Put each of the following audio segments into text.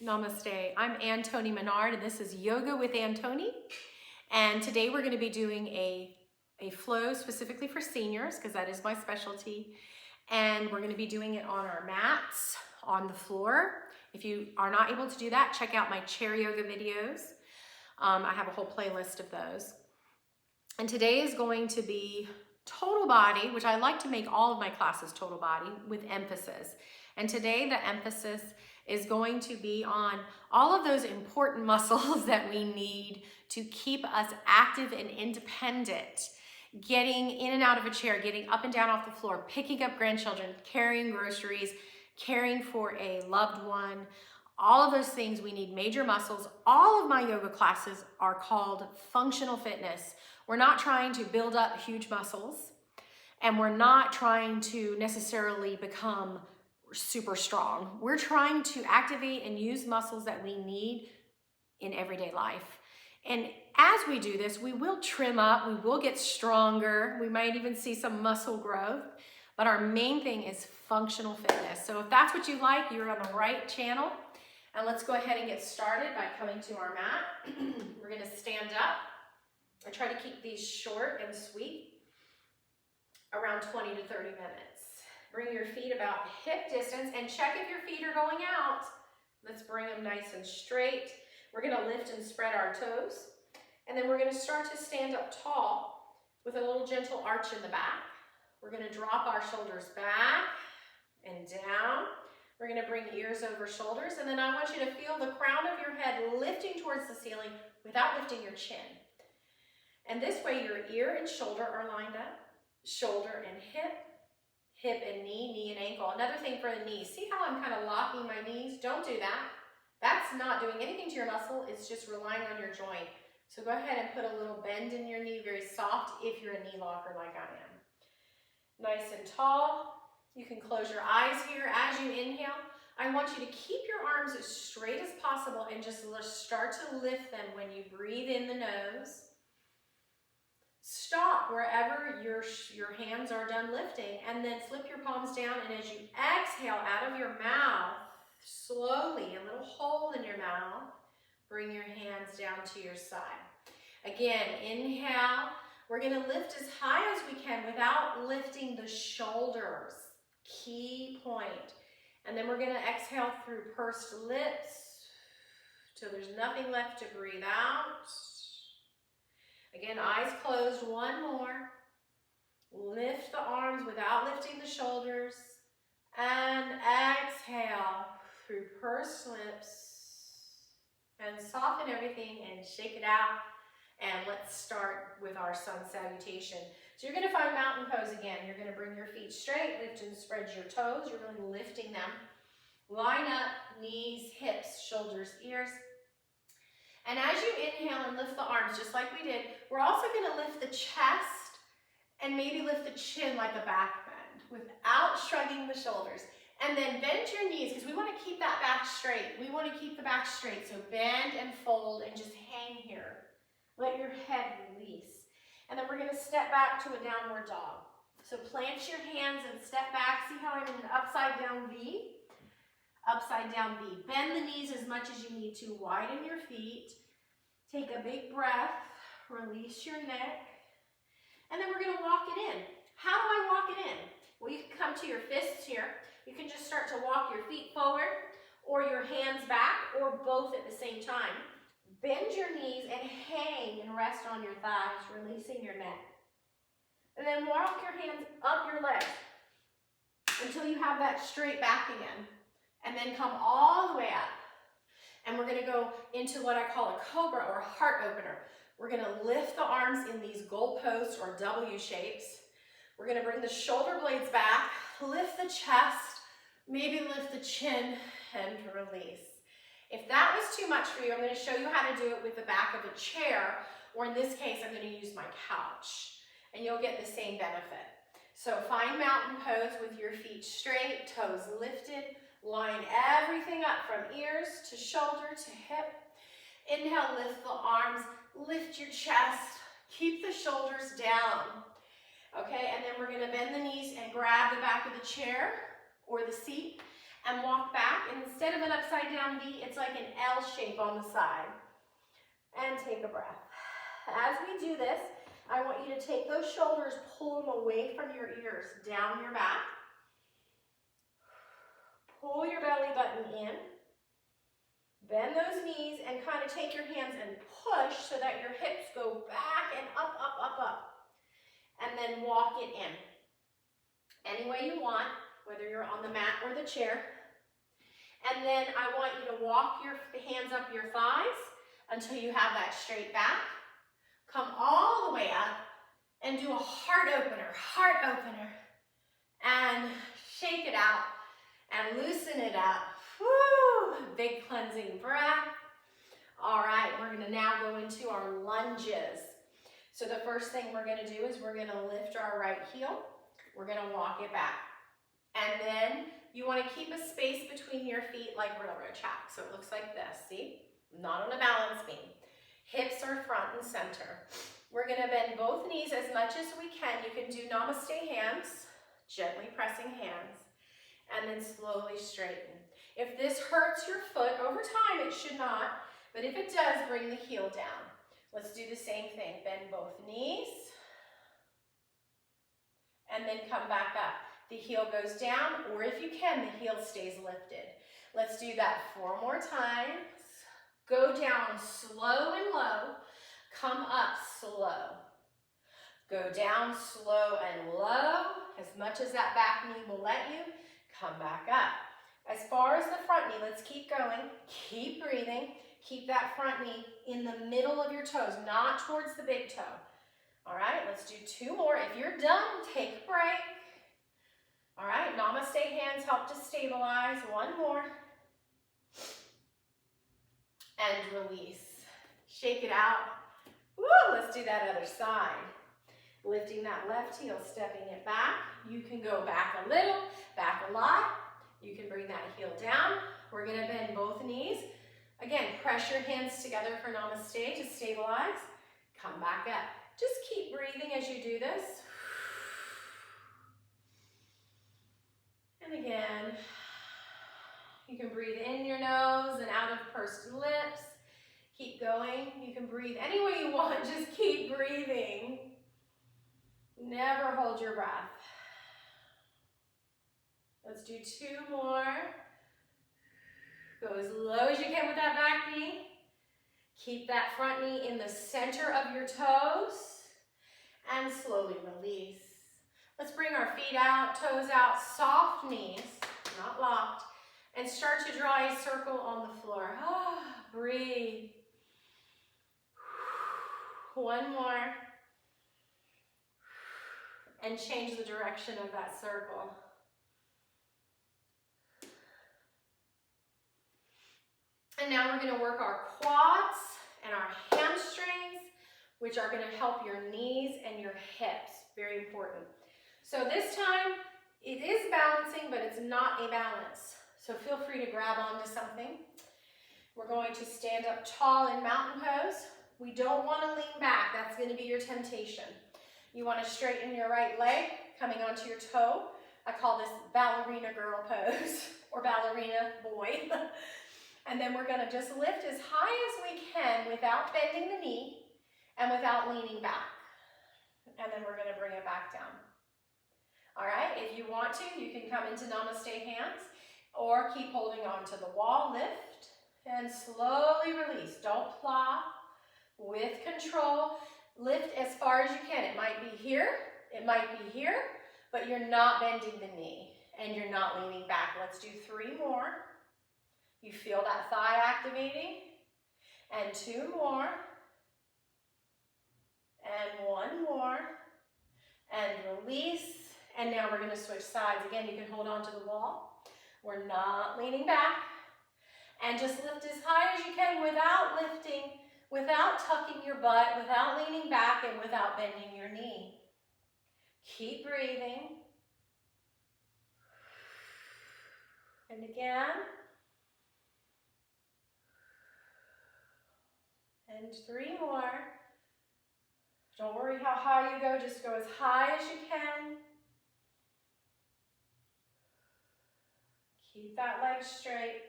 Namaste. I'm Antoni Menard, and this is Yoga with Antoni. And today we're going to be doing a flow specifically for seniors, because that is my specialty. And we're going to be doing it on our mats, on the floor. If you are not able to do that, check out my chair yoga videos. I have a whole playlist of those. And today is going to be total body, which I like to make all of my classes total body with emphasis. And today the emphasis is going to be on all of those important muscles that we need to keep us active and independent, getting in and out of a chair, getting up and down off the floor, picking up grandchildren, carrying groceries, caring for a loved one. All of those things, we need major muscles. All of my yoga classes are called functional fitness. We're not trying to build up huge muscles, and we're not trying to necessarily become super strong. We're trying to activate and use muscles that we need in everyday life. And as we do this, we will trim up, we will get stronger, we might even see some muscle growth, but our main thing is functional fitness. So if that's what you like, you're on the right channel. And let's go ahead and get started by coming to our mat. We're gonna stand up. I try to keep these short and sweet, around 20 to 30 minutes. Bring your feet about hip distance and check if your feet are going out. Let's bring them nice and straight. We're gonna lift and spread our toes. And then we're gonna start to stand up tall with a little gentle arch in the back. We're gonna drop our shoulders back and down. We're gonna bring ears over shoulders. And then I want you to feel the crown of your head lifting towards the ceiling without lifting your chin. And this way your ear and shoulder are lined up, shoulder and hip, hip and knee, knee and ankle. Another thing for the knees, see how I'm kind of locking my knees? Don't do that. That's not doing anything to your muscle, it's just relying on your joint. So go ahead and put a little bend in your knee, very soft if you're a knee locker like I am. Nice and tall. You can close your eyes here as you inhale. I want you to keep your arms as straight as possible and just start to lift them when you breathe in the nose. Stop wherever your hands are done lifting, and then flip your palms down, and as you exhale out of your mouth, slowly, a little hole in your mouth, bring your hands down to your side. Again, inhale. We're going to lift as high as we can without lifting the shoulders. Key point. And then we're going to exhale through pursed lips till there's nothing left to breathe out. Again, eyes closed, one more. Lift the arms without lifting the shoulders. And exhale through pursed lips. And soften everything and shake it out. And let's start with our sun salutation. So you're going to find mountain pose again. You're going to bring your feet straight, lift and spread your toes. You're really lifting them. Line up, knees, hips, shoulders, ears. And as you inhale and lift the arms, just like we did, we're also going to lift the chest and maybe lift the chin like a back bend without shrugging the shoulders. And then bend your knees, because we want to keep that back straight. We want to keep the back straight. So bend and fold and just hang here. Let your head release. And then we're going to step back to a downward dog. So plant your hands and step back. See how I'm in an upside down V? Upside down V. Bend the knees as much as you need to. Widen your feet. Take a big breath. Release your neck. And then we're going to walk it in. How do I walk it in? Well, you can come to your fists here. You can just start to walk your feet forward or your hands back or both at the same time. Bend your knees and hang and rest on your thighs, releasing your neck. And then walk your hands up your legs until you have that straight back again. And then come all the way up. And we're going to go into what I call a cobra or heart opener. We're going to lift the arms in these goalposts or W shapes. We're going to bring the shoulder blades back, lift the chest, maybe lift the chin, and release. If that was too much for you, I'm going to show you how to do it with the back of a chair, or in this case, I'm going to use my couch, and you'll get the same benefit. So find mountain pose with your feet straight, toes lifted. Line everything up from ears to shoulder to hip. Inhale, lift the arms, lift your chest, keep the shoulders down. Okay, and then we're going to bend the knees and grab the back of the chair or the seat and walk back. And instead of an upside down V, it's like an L shape on the side. And take a breath. As we do this, I want you to take those shoulders, pull them away from your ears, down your back. Pull your belly button in. Bend those knees and kind of take your hands and push so that your hips go back and up, up, up, up. And then walk it in. Any way you want, whether you're on the mat or the chair. And then I want you to walk your hands up your thighs until you have that straight back. Come all the way up and do a heart opener. And shake it out and loosen it up. Woo! Big cleansing breath. All right, we're gonna now go into our lunges. So the first thing we're gonna do is we're gonna lift our right heel. We're gonna walk it back. And then you wanna keep a space between your feet like railroad tracks. So it looks like this, see? Not on a balance beam. Hips are front and center. We're gonna bend both knees as much as we can. You can do namaste hands, gently pressing hands, and then slowly straighten. If this hurts your foot over time, it should not, but if it does, bring the heel down. Let's do the same thing. Bend both knees, and then come back up. The heel goes down, or if you can, the heel stays lifted. Let's do that 4 more times. Go down slow and low, come up slow. Go down slow and low, as much as that back knee will let you, come back up. As far as the front knee, let's keep going, keep breathing, keep that front knee in the middle of your toes, not towards the big toe. All right, let's do 2 more. If you're done, take a break. All right, namaste hands help to stabilize. 1 more. And release. Shake it out. Woo, let's do that other side. Lifting that left heel, stepping it back. You can go back a little, back a lot. You can bring that heel down. We're gonna bend both knees. Again, press your hands together for namaste to stabilize. Come back up. Just keep breathing as you do this. And again, you can breathe in your nose and out of pursed lips. Keep going. You can breathe any way you want. Just keep breathing. Never hold your breath. Let's do 2 more. Go as low as you can with that back knee. Keep that front knee in the center of your toes. And slowly release. Let's bring our feet out, toes out, soft knees, not locked. And start to draw a circle on the floor. Breathe. 1 more. And change the direction of that circle. And now we're going to work our quads and our hamstrings, which are going to help your knees and your hips. Very important. So this time, it is balancing, but it's not a balance. So feel free to grab onto something. We're going to stand up tall in mountain pose. We don't want to lean back. That's going to be your temptation. You want to straighten your right leg, coming onto your toe. I call this ballerina girl pose, or ballerina boy. And then we're going to just lift as high as we can without bending the knee and without leaning back. And then we're going to bring it back down. All right, if you want to, you can come into namaste hands or keep holding on to the wall. Lift and slowly release. Don't plop. With control, lift as far as you can. It might be here, it might be here, but you're not bending the knee and you're not leaning back. Let's do 3 more. You feel that thigh activating. And 2 more. And 1 more. And release. And now we're going to switch sides. Again, you can hold on to the wall. We're not leaning back. And just lift as high as you can without lifting, without tucking your butt, without leaning back, and without bending your knee. Keep breathing. And again. And 3 more. Don't worry how high you go, just go as high as you can. Keep that leg straight.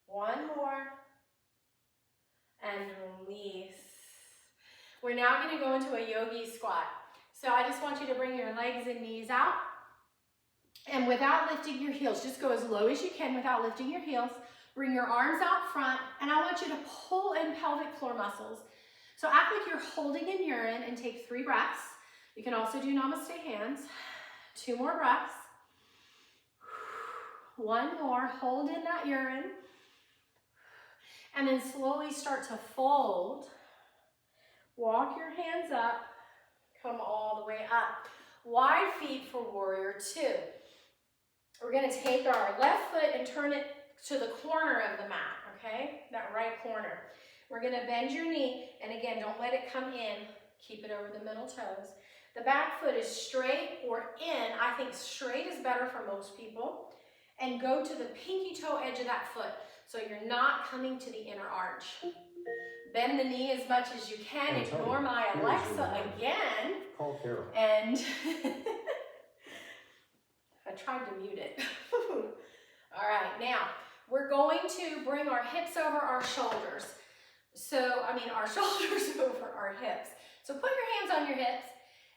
One more. And release. We're now going to go into a yogi squat. So I just want you to bring your legs and knees out. And without lifting your heels, just go as low as you can without lifting your heels. Bring your arms out front, and I want you to pull in pelvic floor muscles. So act like you're holding in urine and take 3 breaths. You can also do namaste hands. 2 more breaths. 1 more, hold in that urine. And then slowly start to fold. Walk your hands up, come all the way up. Wide feet for warrior 2. We're gonna take our left foot and turn it to the corner of the mat, okay? That right corner. We're gonna bend your knee, and again, don't let it come in. Keep it over the middle toes. The back foot is straight or in. I think straight is better for most people. And go to the pinky toe edge of that foot, so you're not coming to the inner arch. Bend the knee as much as you can. Ignore my Alexa again. Call Carol. And I tried to mute it. All right, now we're going to bring our hips over our shoulders. Our shoulders over our hips. So put your hands on your hips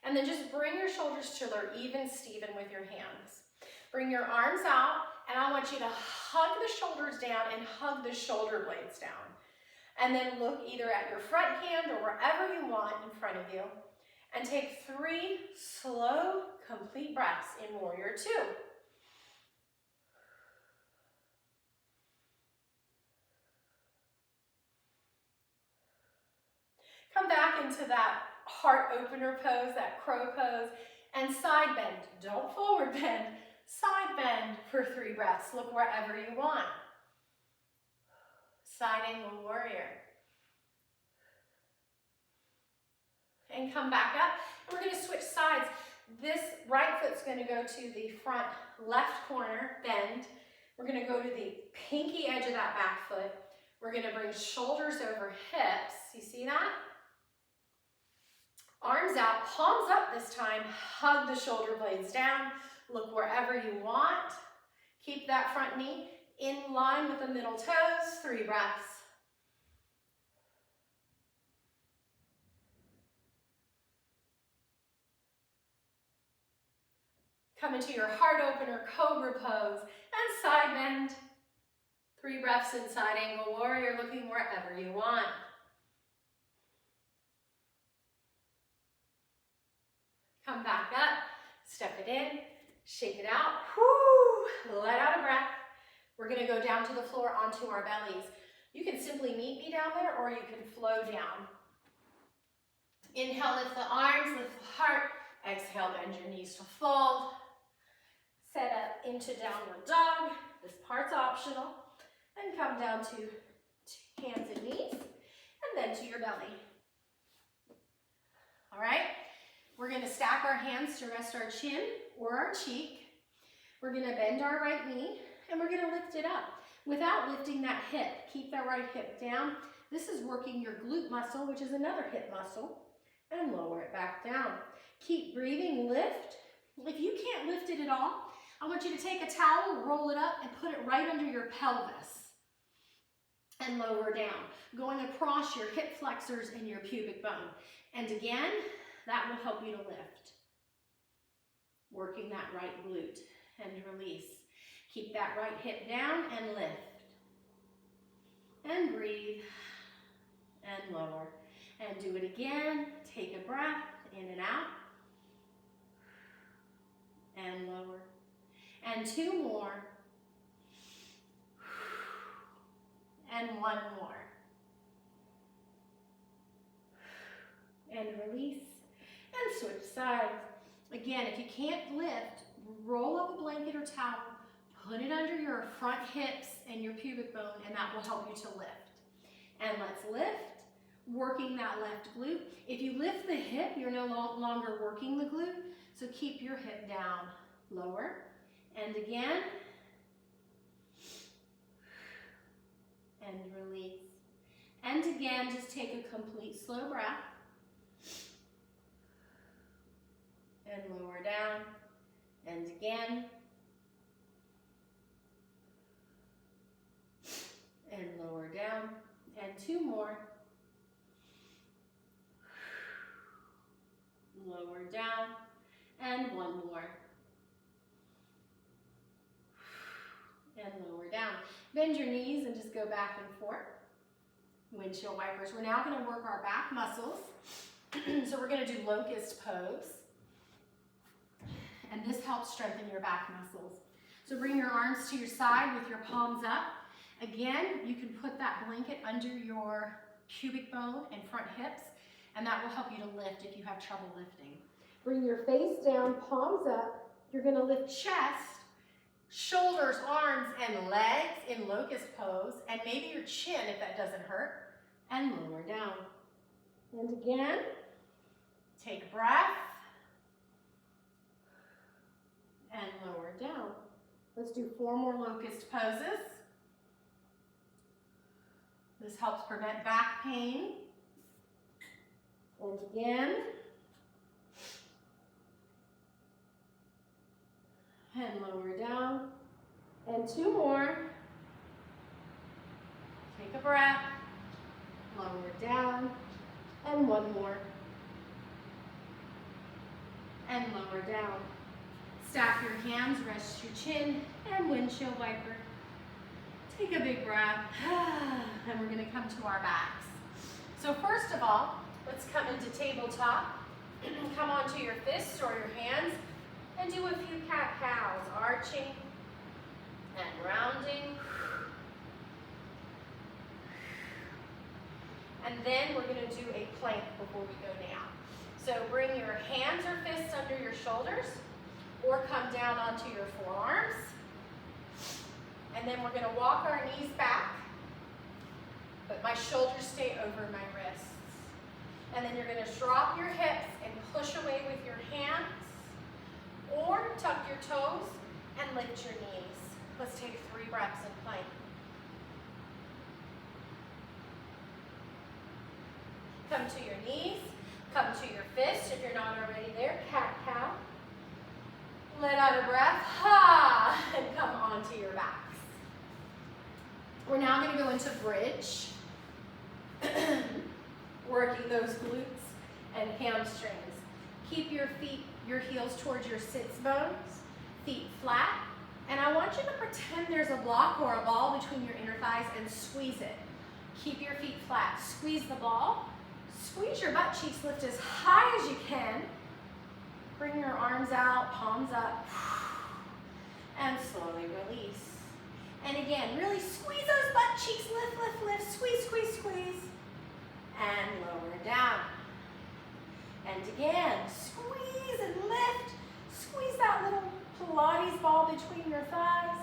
and then just bring your shoulders to their even Steven with your hands. Bring your arms out, and I want you to hug the shoulders down and hug the shoulder blades down. And then look either at your front hand or wherever you want in front of you. And take 3 slow, complete breaths in warrior 2. Come back into that heart opener pose, that crow pose, and side bend. Don't forward bend, side bend for 3 breaths. Look wherever you want. Side angle warrior. And come back up. And we're going to switch sides. This right foot's going to go to the front left corner, bend. We're going to go to the pinky edge of that back foot. We're going to bring shoulders over hips. You see that? Arms out, palms up this time. Hug the shoulder blades down. Look wherever you want. Keep that front knee in line with the middle toes. 3 breaths. Come into your heart opener, cobra pose, and side bend. 3 breaths in side angle warrior, looking wherever you want. Come back up, step it in, shake it out. Whoo, let out a breath. We're gonna go down to the floor onto our bellies. You can simply meet me down there, or you can flow down. Inhale, lift the arms, lift the heart. Exhale, bend your knees to fold. Set up into downward dog. This part's optional. And come down to hands and knees, and then to your belly. All right? We're gonna stack our hands to rest our chin or our cheek. We're gonna bend our right knee, and we're gonna lift it up without lifting that hip. Keep that right hip down. This is working your glute muscle, which is another hip muscle, and lower it back down. Keep breathing, lift. If you can't lift it at all, I want you to take a towel, roll it up, and put it right under your pelvis and lower down, going across your hip flexors and your pubic bone. And again, that will help you to lift. Working that right glute and release. Keep that right hip down and lift. And breathe and lower. And do it again. Take a breath in and out. And lower. And 2 more. And 1 more. And release. And switch sides. Again, if you can't lift, roll up a blanket or towel, put it under your front hips and your pubic bone, and that will help you to lift. And let's lift, working that left glute. If you lift the hip, you're no longer working the glute, so keep your hip down, lower, and again, and release. And again, just take a complete slow breath. And lower down, and again, bend your knees and just go back and forth. Windshield wipers. We're now going to work our back muscles. So we're going to do locust pose. And this helps strengthen your back muscles. So bring your arms to your side with your palms up. Again, you can put that blanket under your pubic bone and front hips, and that will help you to lift if you have trouble lifting. Bring your face down, palms up. You're going to lift chest, shoulders, arms, and legs in locust pose, and maybe your chin if that doesn't hurt, and lower down. And again, take a breath, and lower down. Let's do 4 more locust poses. This helps prevent back pain. And again. And lower down. And 2 more. Take a breath. Lower down. And 1 more. And lower down. Stack your hands, rest your chin, and windshield wiper. Take a big breath, and we're gonna come to our backs. So first of all, let's come into tabletop. Come onto your fists or your hands, and do a few cat-cows, arching and rounding. And then we're gonna do a plank before we go down. So bring your hands or fists under your shoulders, or come down onto your forearms. And then we're going to walk our knees back, but my shoulders stay over my wrists. And then you're going to drop your hips and push away with your hands, or tuck your toes and lift your knees. Let's take 3 breaths in plank. Come to your knees, come to your fists if you're not already there, cat-cow. Let out a breath, and come onto your backs. We're now going to go into bridge, working those glutes and hamstrings. Keep your feet, your heels towards your sits bones, feet flat, and I want you to pretend there's a block or a ball between your inner thighs and squeeze it. Keep your feet flat, squeeze the ball, squeeze your butt cheeks, lift as high as you can. Bring your arms out, palms up, and slowly release. And again, really squeeze those butt cheeks, lift, lift, lift, squeeze, squeeze, squeeze, and lower down. And again, squeeze and lift, squeeze that little Pilates ball between your thighs,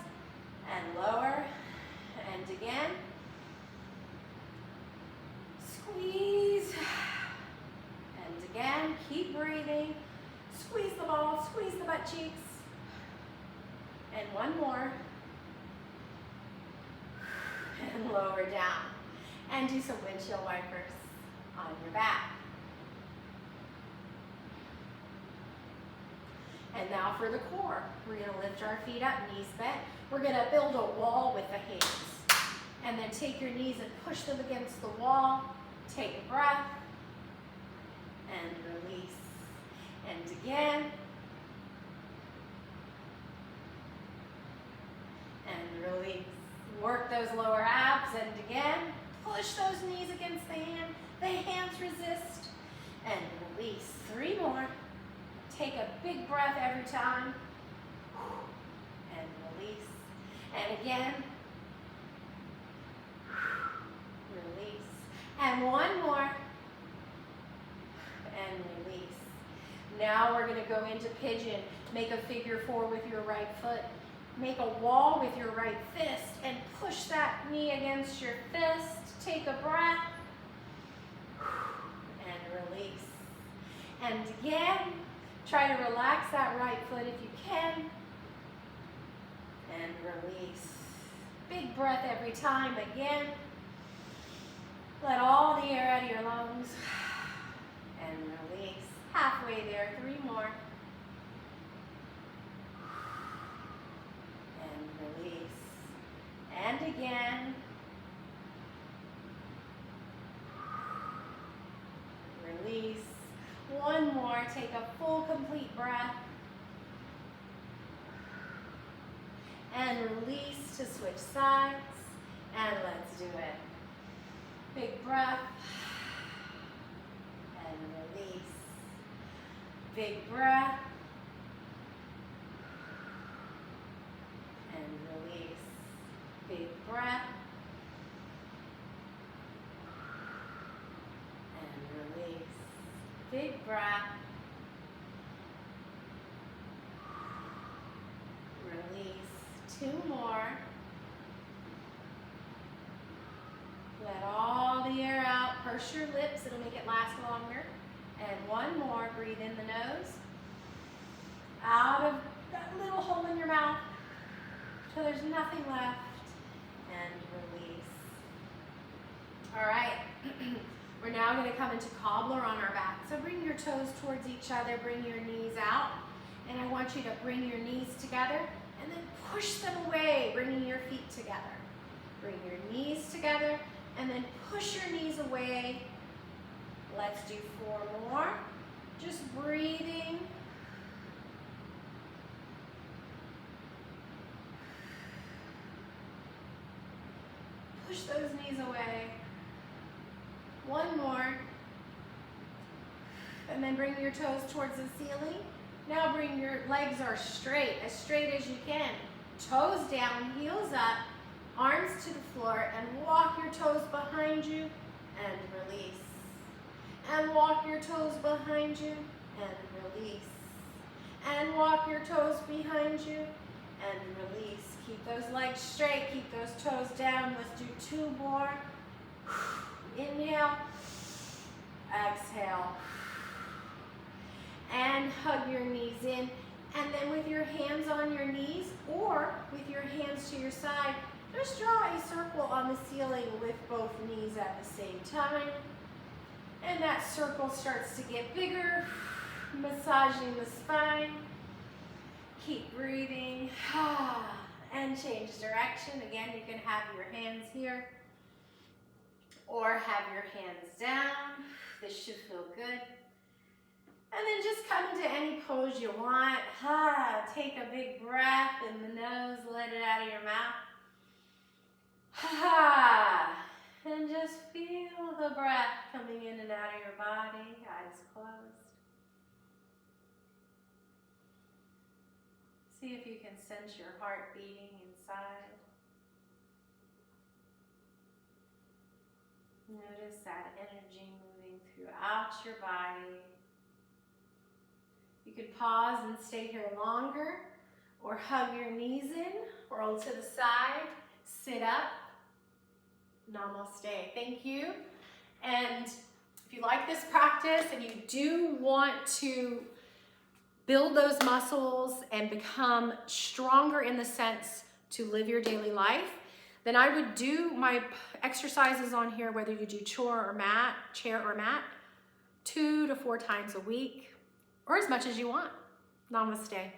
and lower, and again, squeeze, and again, keep breathing. Squeeze the ball, squeeze the butt cheeks. And 1 more. And lower down. And do some windshield wipers on your back. And now for the core. We're going to lift our feet up, knees bent. We're going to build a wall with the hands. And then take your knees and push them against the wall. Take a breath. And release. And again, and release. Work those lower abs, and again, push those knees against the hands resist, and release. 3 more. Take a big breath every time, and release. And again, release. And 1 more, and release. Now we're going to go into pigeon. Make a figure 4 with your right foot. Make a wall with your right fist and push that knee against your fist. Take a breath and release. And again, try to relax that right foot if you can. And release. Big breath every time. Again, let all the air out of your lungs and release. Halfway there, 3 more. And release. And again. Release. 1 more. Take a full, complete breath. And release to switch sides. breath. And release. Big breath. And release. Big breath. And release. Big breath. Release. 2 more. Let all the air out. Purse your lips. It'll make it last longer. And 1 more. Breathe in the nose. Out of that little hole in your mouth till there's nothing left. And release. All right. We're now going to come into cobbler on our back. So bring your toes towards each other. Bring your knees out. And I want you to bring your knees together and then push them away, bringing your feet together. Bring your knees together and then push your knees away. Let's do 4 more. Just breathing. Push those knees away. 1 more. And then bring your toes towards the ceiling. Now bring your legs are straight as you can. Toes down, heels up, arms to the floor, and walk your toes behind you and release. And walk your toes behind you and release. And walk your toes behind you and release. Keep those legs straight, keep those toes down. Let's do 2 more. Inhale, exhale. And hug your knees in. And then with your hands on your knees or with your hands to your side, just draw a circle on the ceiling with both knees at the same time. And that circle starts to get bigger, massaging the spine. Keep breathing. And change direction. Again, you can have your hands here or have your hands down. This should feel good. And then just come into any pose you want. Take a big breath in the nose, let it out of your mouth. And just feel the breath coming in and out of your body, eyes closed. See if you can sense your heart beating inside. Notice that energy moving throughout your body. You could pause and stay here longer, or hug your knees in, roll to the side, sit up. Namaste. Thank you. And if you like this practice and you do want to build those muscles and become stronger in the sense to live your daily life, then I would do my exercises on here, whether you do chair or mat, 2 to 4 times a week, or as much as you want. Namaste.